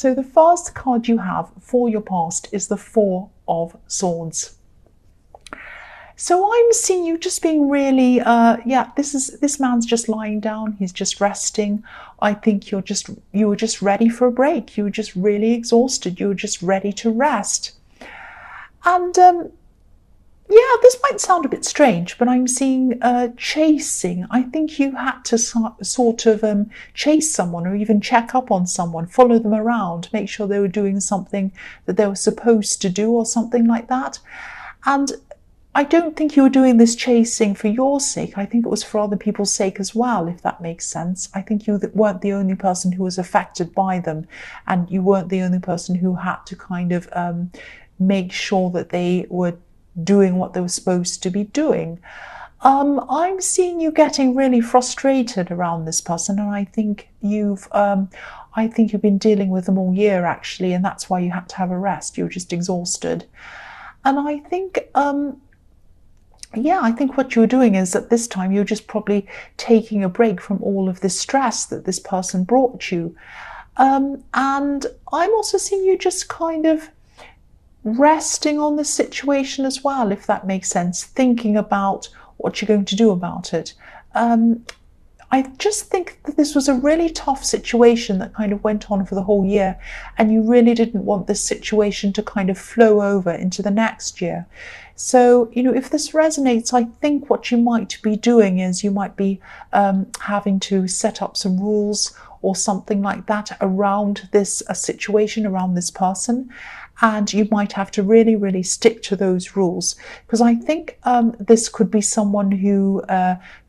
So the first card you have for your past is the Four of Swords. So I'm seeing you just being really, this man's just lying down. He's just resting. I think you were just ready for a break. You were just really exhausted. You were just ready to rest. And this might sound a bit strange, but I'm seeing chasing. I think you had to sort of chase someone, or even check up on someone, follow them around, make sure they were doing something that they were supposed to do or something like that. And I don't think you were doing this chasing for your sake. I think it was for other people's sake as well, if that makes sense. I think you weren't the only person who was affected by them, and you weren't the only person who had to kind of make sure that they were doing what they were supposed to be doing. I'm seeing you getting really frustrated around this person, and I think you've been dealing with them all year, actually, and that's why you had to have a rest. You were just exhausted. And I think I think what you were doing is at this time you're just probably taking a break from all of this stress that this person brought you. And I'm also seeing you just kind of resting on the situation as well, if that makes sense, thinking about what you're going to do about it. I just think that this was a really tough situation that kind of went on for the whole year, and you really didn't want this situation to kind of flow over into the next year. So, if this resonates, I think what you might be doing is you might be having to set up some rules or something like that around this situation, around this person. And you might have to really, really stick to those rules, because I think this could be someone who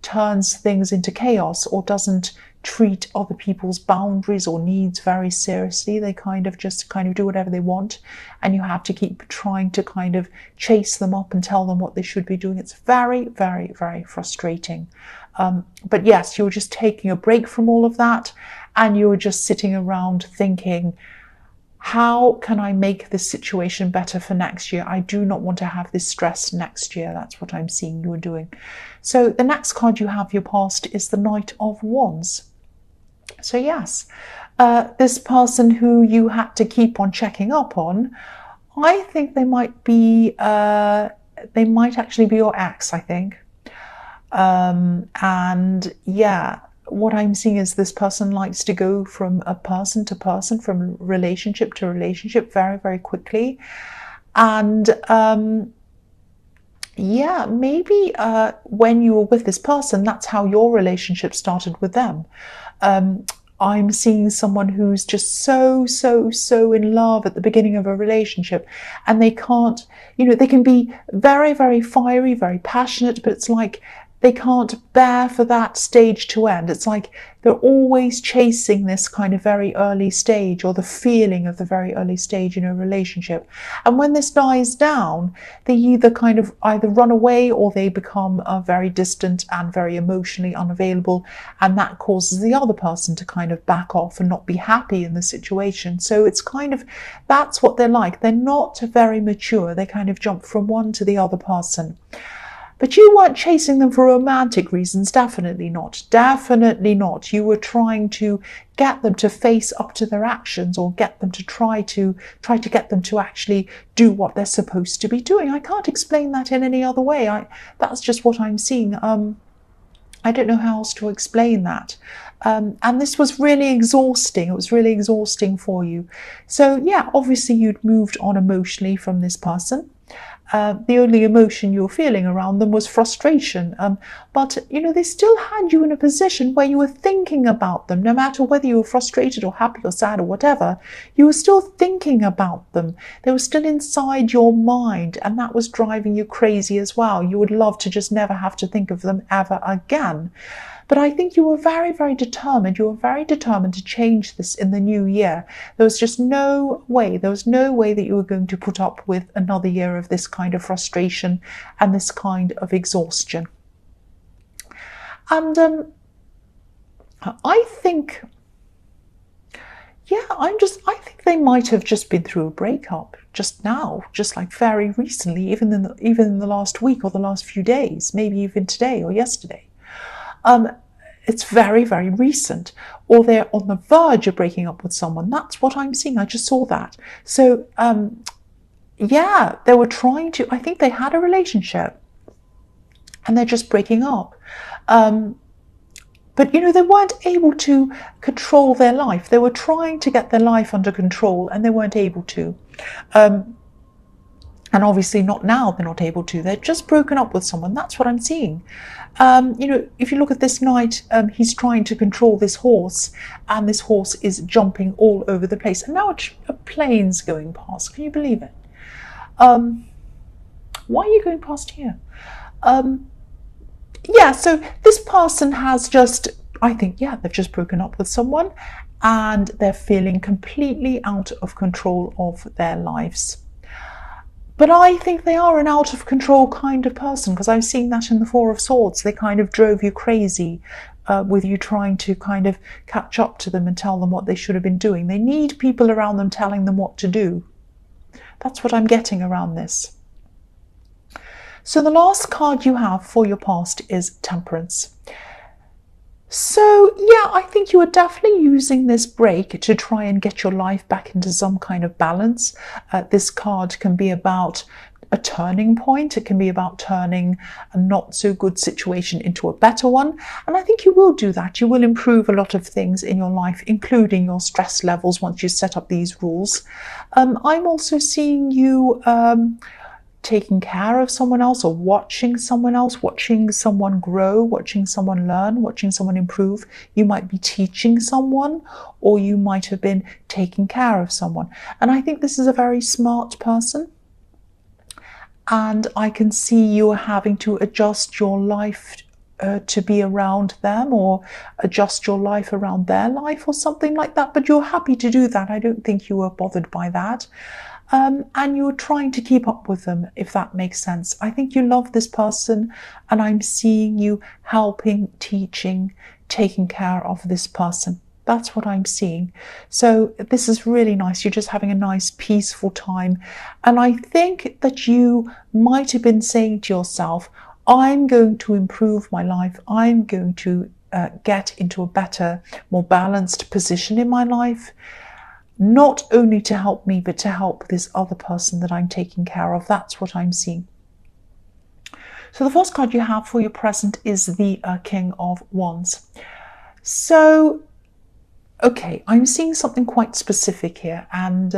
turns things into chaos or doesn't treat other people's boundaries or needs very seriously. They kind of do whatever they want, and you have to keep trying to kind of chase them up and tell them what they should be doing. It's very, very, very frustrating. But yes, you're just taking a break from all of that, and you're just sitting around thinking, how can I make this situation better for next year? I do not want to have this stress next year. That's what I'm seeing you are doing. So the next card you have, your past, is the Knight of Wands. So yes, this person who you had to keep on checking up on, I think they might actually be your ex, I think. And yeah, what I'm seeing is this person likes to go from a person to person, from relationship to relationship very, very quickly. And maybe when you were with this person, that's how your relationship started with them. I'm seeing someone who's just so in love at the beginning of a relationship, and they can't, they can be very, very fiery, very passionate, but it's like they can't bear for that stage to end. It's like they're always chasing this kind of very early stage, or the feeling of the very early stage in a relationship. And when this dies down, they either run away, or they become very distant and very emotionally unavailable. And that causes the other person to kind of back off and not be happy in the situation. So it's that's what they're like. They're not very mature. They kind of jump from one to the other person. But you weren't chasing them for romantic reasons, definitely not. Definitely not. You were trying to get them to face up to their actions, or get them to try to get them to actually do what they're supposed to be doing. I can't explain that in any other way. That's just what I'm seeing. I don't know how else to explain that. And this was really exhausting. It was really exhausting for you. So yeah, obviously you'd moved on emotionally from this person. The only emotion you were feeling around them was frustration. But, they still had you in a position where you were thinking about them. No matter whether you were frustrated or happy or sad or whatever, you were still thinking about them. They were still inside your mind, and that was driving you crazy as well. You would love to just never have to think of them ever again. But I think you were very, very determined. You were very determined to change this in the new year. There was just no way. There was no way that you were going to put up with another year of this kind of frustration and this kind of exhaustion. And I think they might have just been through a breakup just now, just like very recently, even in the last week or the last few days, maybe even today or yesterday. it's very, very recent, or they're on the verge of breaking up with someone. That's what I'm seeing. I just saw that. So, yeah, they were trying to, I think they had a relationship and they're just breaking up. But, they weren't able to control their life. They were trying to get their life under control and they weren't able to. And obviously not now, they're not able to. They're just broken up with someone. That's what I'm seeing. If you look at this knight, he's trying to control this horse, and this horse is jumping all over the place. And now a plane's going past. Can you believe it? Why are you going past here? Yeah, so this person has just, I think, yeah, they've just broken up with someone and they're feeling completely out of control of their lives. But I think they are an out of control kind of person, because I've seen that in the Four of Swords. They kind of drove you crazy with you trying to kind of catch up to them and tell them what they should have been doing. They need people around them telling them what to do. That's what I'm getting around this. So the last card you have for your past is Temperance. So, yeah, I think you are definitely using this break to try and get your life back into some kind of balance. This card can be about a turning point. It can be about turning a not so good situation into a better one. And I think you will do that. You will improve a lot of things in your life, including your stress levels once you set up these rules. I'm also seeing you taking care of someone else, or watching someone else, watching someone grow, watching someone learn, watching someone improve. You might be teaching someone, or you might have been taking care of someone. And I think this is a very smart person. And I can see you having to adjust your life to be around them, or adjust your life around their life, or something like that. But you're happy to do that. I don't think you were bothered by that. And you're trying to keep up with them, if that makes sense. I think you love this person, and I'm seeing you helping, teaching, taking care of this person. That's what I'm seeing. So this is really nice. You're just having a nice, peaceful time. And I think that you might have been saying to yourself, I'm going to improve my life. I'm going to get into a better, more balanced position in my life. Not only to help me, but to help this other person that I'm taking care of. That's what I'm seeing. So the first card you have for your present is the King of Wands. So, okay, I'm seeing something quite specific here, and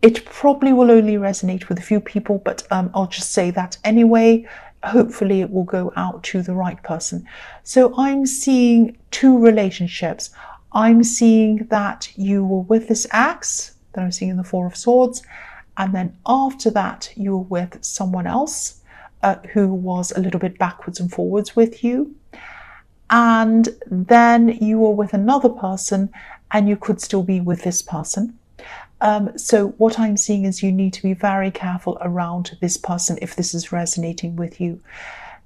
it probably will only resonate with a few people, but I'll just say that anyway. Hopefully it will go out to the right person. So I'm seeing two relationships. I'm seeing that you were with this ex that I'm seeing in the Four of Swords, and then after that you were with someone else who was a little bit backwards and forwards with you, and then you were with another person and you could still be with this person. So what I'm seeing is you need to be very careful around this person if this is resonating with you.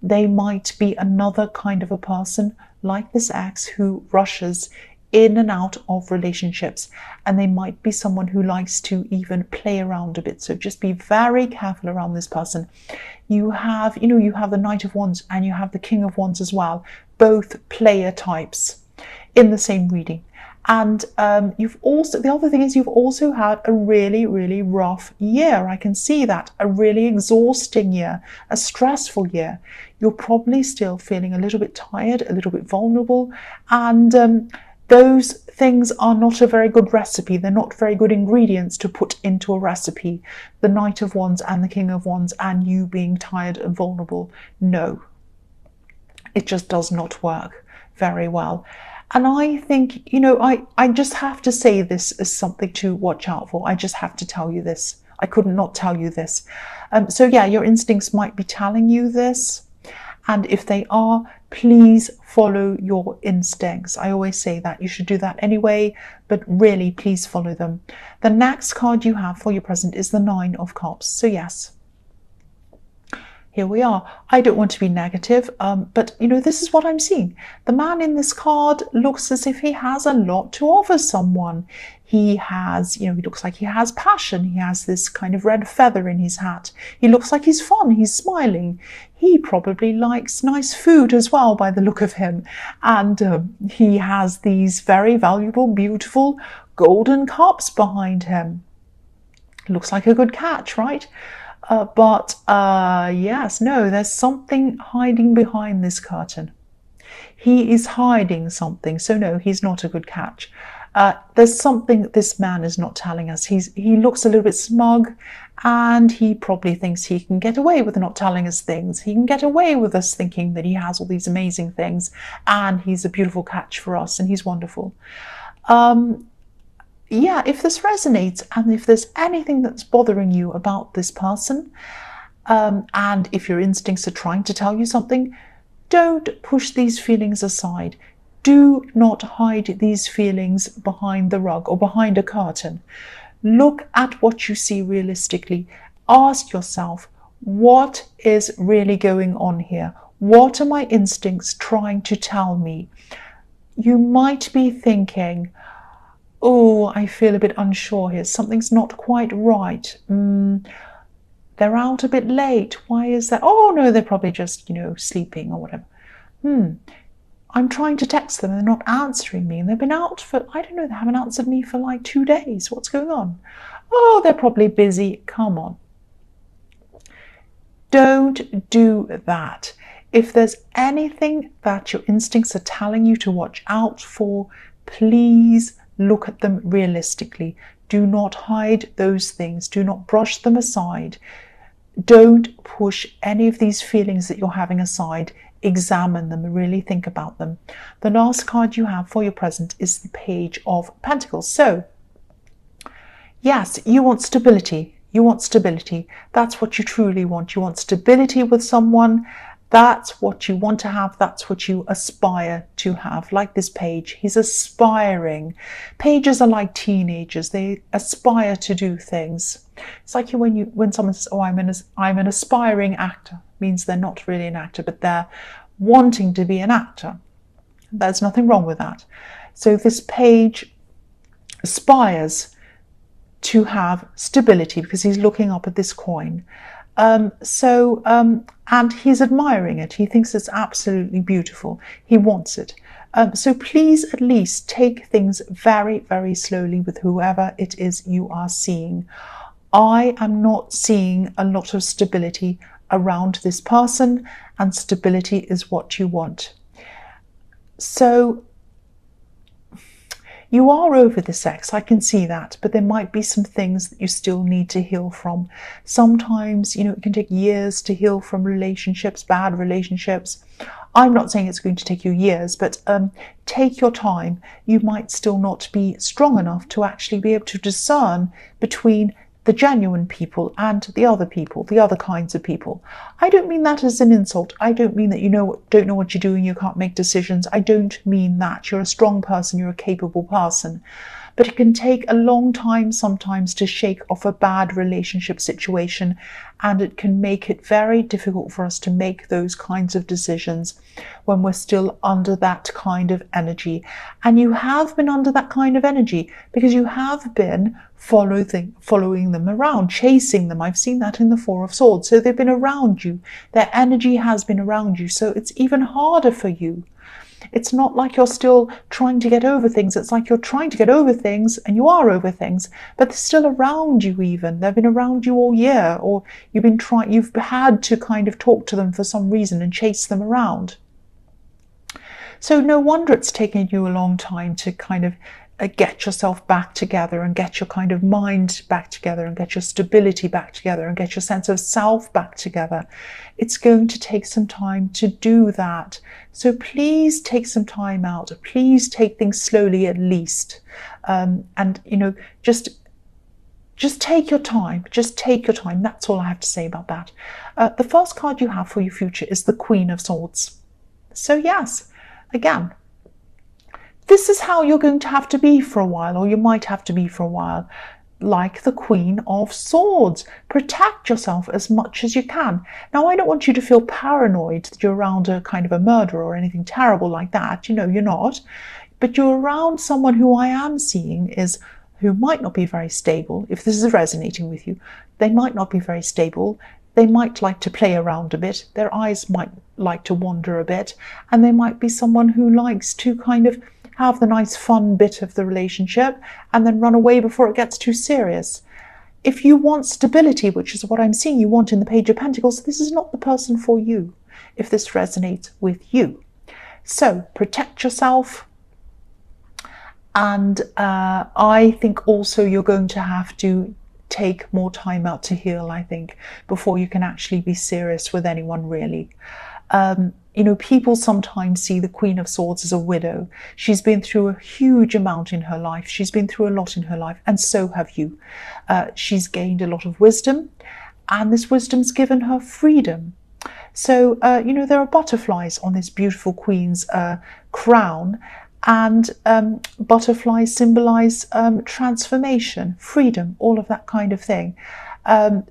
They might be another kind of a person like this ex who rushes in and out of relationships, and they might be someone who likes to even play around a bit. So just be very careful around this person. You have the Knight of Wands and you have the King of Wands as well, both player types in the same reading. And the other thing is you've also had a really, really rough year. I can see that, a really exhausting year, a stressful year. You're probably still feeling a little bit tired, a little bit vulnerable, and those things are not a very good recipe. They're not very good ingredients to put into a recipe. The Knight of Wands and the King of Wands and you being tired and vulnerable. No, it just does not work very well. And I think, I just have to say this as something to watch out for. I just have to tell you this. I could not tell you this. So yeah, your instincts might be telling you this. And if they are, please follow your instincts. I always say that you should do that anyway, but really, please follow them. The next card you have for your present is the Nine of Cups. So yes, here we are. I don't want to be negative, but this is what I'm seeing. The man in this card looks as if he has a lot to offer someone. He has, he looks like he has passion. He has this kind of red feather in his hat. He looks like he's fun. He's smiling. He probably likes nice food as well, by the look of him. And he has these very valuable, beautiful golden cups behind him. Looks like a good catch, right? Yes, no, there's something hiding behind this curtain. He is hiding something, so no, he's not a good catch. There's something that this man is not telling us. He looks a little bit smug, and he probably thinks he can get away with not telling us things. He can get away with us thinking that he has all these amazing things, and he's a beautiful catch for us, and he's wonderful. Yeah, if this resonates, and if there's anything that's bothering you about this person, and if your instincts are trying to tell you something, don't push these feelings aside. Do not hide these feelings behind the rug or behind a curtain. Look at what you see realistically. Ask yourself, what is really going on here? What are my instincts trying to tell me? You might be thinking, oh, I feel a bit unsure here. Something's not quite right. They're out a bit late. Why is that? Oh, no, they're probably just, sleeping or whatever. I'm trying to text them and they're not answering me. And they've been out for, I don't know, they haven't answered me for like 2 days. What's going on? Oh, they're probably busy. Come on. Don't do that. If there's anything that your instincts are telling you to watch out for, please look at them realistically. Do not hide those things. Do not brush them aside. Don't push any of these feelings that you're having aside. Examine them and really think about them. The last card you have for your present is the Page of Pentacles. So, yes, you want stability. You want stability. That's what you truly want. You want stability with someone. That's what you want to have. That's what you aspire to have. Like this page, he's aspiring. Pages are like teenagers. They aspire to do things. It's like when someone says, "Oh, I'm an aspiring actor." It means they're not really an actor, but they're wanting to be an actor. There's nothing wrong with that. So this page aspires to have stability because he's looking up at this coin. And he's admiring it. He thinks it's absolutely beautiful. He wants it. So please at least take things very, very slowly with whoever it is you are seeing. I am not seeing a lot of stability around this person, and stability is what you want. So you are over this ex, I can see that, but there might be some things that you still need to heal from. Sometimes, it can take years to heal from relationships, bad relationships. I'm not saying it's going to take you years, but take your time. You might still not be strong enough to actually be able to discern between the genuine people and the other people, the other kinds of people. I don't mean that as an insult. I don't mean that don't know what you're doing, you can't make decisions. I don't mean that. You're a strong person, you're a capable person. But it can take a long time sometimes to shake off a bad relationship situation, and it can make it very difficult for us to make those kinds of decisions when we're still under that kind of energy. And you have been under that kind of energy because you have been following them around, chasing them. I've seen that in the Four of Swords. So they've been around you. Their energy has been around you. So it's even harder for you. It's not like you're still trying to get over things. It's like you're trying to get over things, and you are over things, but they're still around you even. They've been around you all year, or you've had to kind of talk to them for some reason and chase them around. So no wonder it's taken you a long time to kind of get yourself back together and get your kind of mind back together and get your stability back together and get your sense of self back together. It's going to take some time to do that. So please take some time out. Please take things slowly at least. Just take your time. Just take your time. That's all I have to say about that. The first card you have for your future is the Queen of Swords. So yes, again, this is how you're going to have to be for a while, or you might have to be for a while. like the Queen of Swords. Protect yourself as much as you can. Now, I don't want you to feel paranoid that you're around a kind of a murderer or anything terrible like that. You know, you're not. But you're around someone who I am seeing is who might not be very stable. If this is resonating with you, they might not be very stable. They might like to play around a bit. Their eyes might like to wander a bit. And they might be someone who likes to kind of have the nice fun bit of the relationship and then run away before it gets too serious. If you want stability, which is what I'm seeing you want in the Page of Pentacles, this is not the person for you, if this resonates with you. So protect yourself. And I think also you're going to have to take more time out to heal, I think, before you can actually be serious with anyone, really. You know, people sometimes see the Queen of Swords as a widow. She's been through a huge amount in her life. She's been through a lot in her life, and so have you. She's gained a lot of wisdom, and this wisdom's given her freedom. So, you know, there are butterflies on this beautiful Queen's crown, and butterflies symbolize transformation, freedom, all of that kind of thing.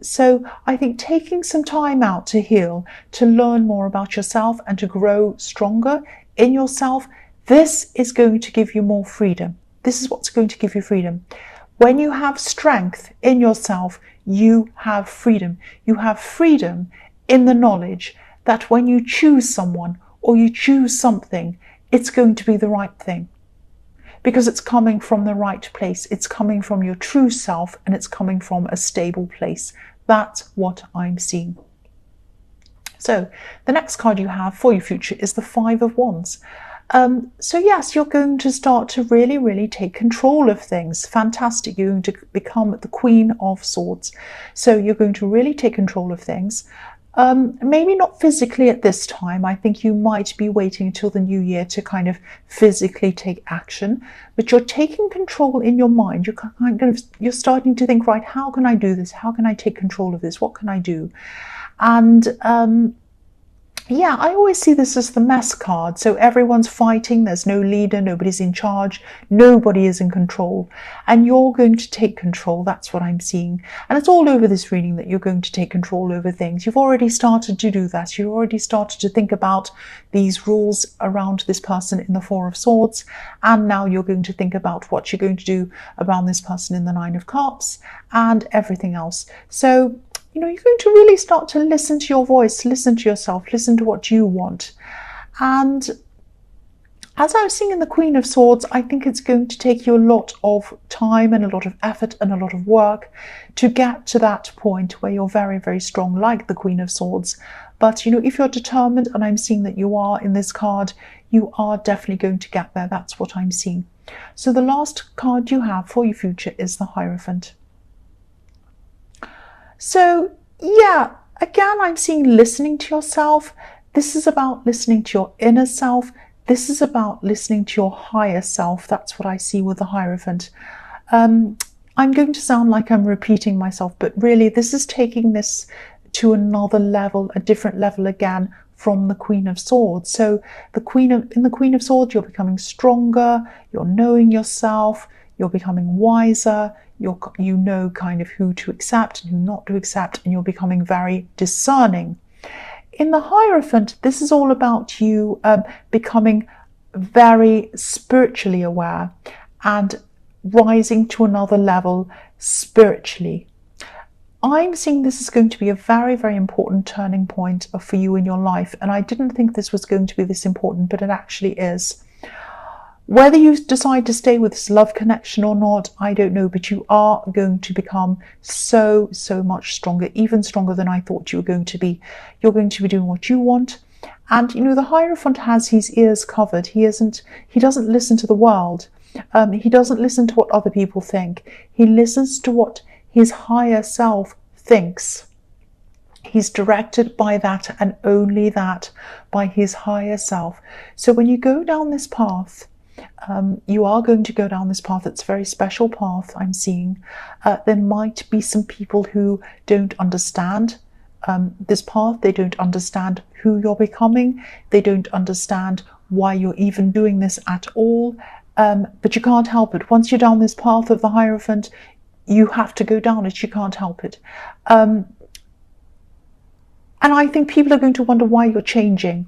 So I think taking some time out to heal, to learn more about yourself and to grow stronger in yourself, this is going to give you more freedom. This is what's going to give you freedom. When you have strength in yourself, you have freedom. You have freedom in the knowledge that when you choose someone or you choose something, it's going to be the right thing. Because it's coming from the right place. It's coming from your true self, and it's coming from a stable place. That's what I'm seeing. So the next card you have for your future is the Five of Wands. So yes, you're going to start to really, really take control of things. Fantastic. You're going to become the Queen of Swords. So you're going to really take control of things. Maybe not physically at this time. I think you might be waiting until the new year to kind of physically take action, but you're taking control in your mind. You're starting to think, right, how can I do this? How can I take control of this? What can I do? And yeah, I always see this as the mess card. So everyone's fighting. There's no leader. Nobody's in charge. Nobody is in control. And you're going to take control. That's what I'm seeing. And it's all over this reading that you're going to take control over things. You've already started to do that. You've already started to think about these rules around this person in the Four of Swords. And now you're going to think about what you're going to do around this person in the Nine of Cups and everything else. So, you know, you're going to really start to listen to your voice, listen to yourself, listen to what you want. And as I was seeing in the Queen of Swords, I think it's going to take you a lot of time and a lot of effort and a lot of work to get to that point where you're very, very strong, like the Queen of Swords. But, you know, if you're determined, and I'm seeing that you are in this card, you are definitely going to get there. That's what I'm seeing. So the last card you have for your future is the Hierophant. So, yeah, again, I'm seeing listening to yourself. This is about listening to your inner self. This is about listening to your higher self. That's what I see with the Hierophant. I'm going to sound like I'm repeating myself, but really this is taking this to another level, a different level again from the Queen of Swords. So in the Queen of Swords, you're becoming stronger, you're knowing yourself, you're becoming wiser, you know kind of who to accept and who not to accept, and you're becoming very discerning. In the Hierophant, this is all about you becoming very spiritually aware and rising to another level spiritually. I'm seeing this is going to be a very, very important turning point for you in your life, and I didn't think this was going to be this important, but it actually is. Whether you decide to stay with this love connection or not, I don't know, but you are going to become so, so much stronger, even stronger than I thought you were going to be. You're going to be doing what you want. And, you know, the Hierophant has his ears covered. He doesn't listen to the world. He doesn't listen to what other people think. He listens to what his higher self thinks. He's directed by that and only that, by his higher self. So when you go down this path, you are going to go down this path. It's a very special path I'm seeing. There might be some people who don't understand this path. They don't understand who you're becoming. They don't understand why you're even doing this at all. But you can't help it. Once you're down this path of the Hierophant, you have to go down it. You can't help it. And I think people are going to wonder why you're changing.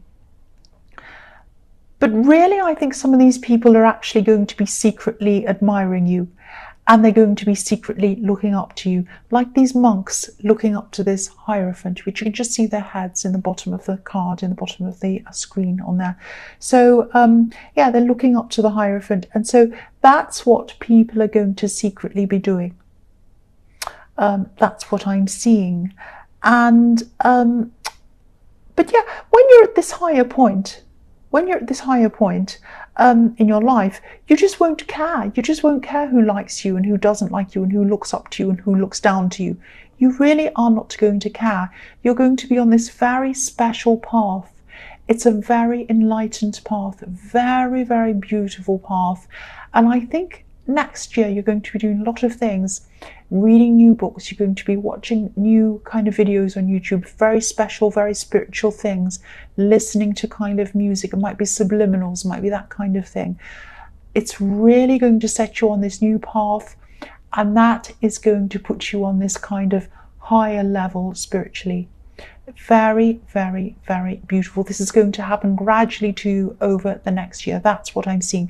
But really, I think some of these people are actually going to be secretly admiring you, and they're going to be secretly looking up to you, like these monks looking up to this Hierophant, which you can just see their heads in the bottom of the card, in the bottom of the screen on there. So yeah, they're looking up to the Hierophant, and so that's what people are going to secretly be doing. That's what I'm seeing. And but yeah, when you're at this higher point, in your life, you just won't care. You just won't care who likes you and who doesn't like you and who looks up to you and who looks down to you. You really are not going to care. You're going to be on this very special path. It's a very enlightened path, very, very beautiful path. And I think next year you're going to be doing a lot of things, reading new books, you're going to be watching new kind of videos on YouTube, very special, very spiritual things, listening to kind of music. It might be subliminals, it might be that kind of thing. It's really going to set you on this new path, and that is going to put you on this kind of higher level spiritually. Very, very, very beautiful. This is going to happen gradually to you over the next year. That's what I'm seeing.